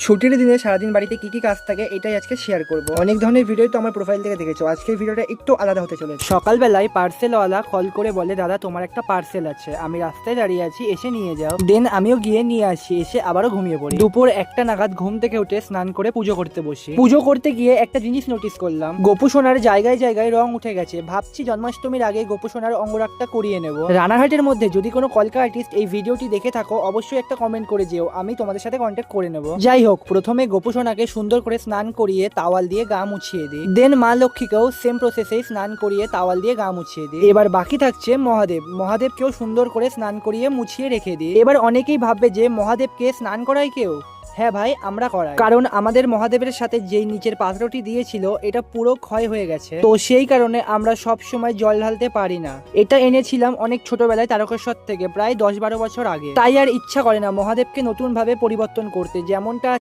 ছুটির দিনে সারাদিন বাড়িতে কি কি কাজ থাকে এটাই আজকে শেয়ার করব। অনেক ধরনের ভিডিও তো আমার প্রোফাইল থেকে দেখেছো, আজকের ভিডিওটা একটু আলাদা হতে চলেছে। সকালবেলায় পার্সেলওয়ালা কল করে বলে, দাদা তোমার একটা পার্সেল আছে, আমি রাস্তায় দাঁড়িয়ে আছি, এসে নিয়ে যাও। দেন আমিও গিয়ে নিয়ে আসি, এসে আবারও ঘুমিয়ে পড়ি। দুপুর 1টা নাগাদ ঘুম থেকে উঠে স্নান করে পুজো করতে বসি। পুজো করতে গিয়ে একটা জিনিস নোটিস করলাম, গোপু সোনার জায়গায় জায়গায় রং উঠে গেছে। ভাবছি জন্মাষ্টমীর আগে গোপু সোনার অঙ্গরাগটা করিয়ে নেব। রানাঘাটের মধ্যে যদি কোনো কলকা আর্টিস্ট এই ভিডিওটি দেখে থাকো, অবশ্যই একটা কমেন্ট করে যেও, আমি তোমাদের সাথে কন্ট্যাক্ট করে নেব। যাই হোক, প্রথমে গোপু সোনাকে সুন্দর করে স্নান করিয়ে তাওয়াল দিয়ে গা মুছিয়ে দিই। দেন মা লক্ষ্মীকেও সেম প্রসেসে স্নান করিয়ে তাওয়াল দিয়ে গা মুছিয়ে দিই। এবার বাকি থাকছে মহাদেবকেও সুন্দর করে স্নান করিয়ে মুছিয়ে রেখে দিই। এবার অনেকেই ভাববে যে মহাদেবকে স্নান করায় কেউ। হ্যাঁ ভাই, আমরা করাই, কারণ আমাদের মহাদেবের সাথে যেই নিচের পাত্রটি দিয়েছিল এটা পুরো ক্ষয় হয়ে গেছে, তো সেই কারণে আমরা সব সময় জল ঢালতে পারি না। এটা এনেছিলাম অনেক ছোটবেলায় তারকেশ্বর থেকে, প্রায় 10-12 বছর আগে। তাই আর ইচ্ছা করে না মহাদেবকে নতুন ভাবে পরিবর্তন করতে, যেমনটা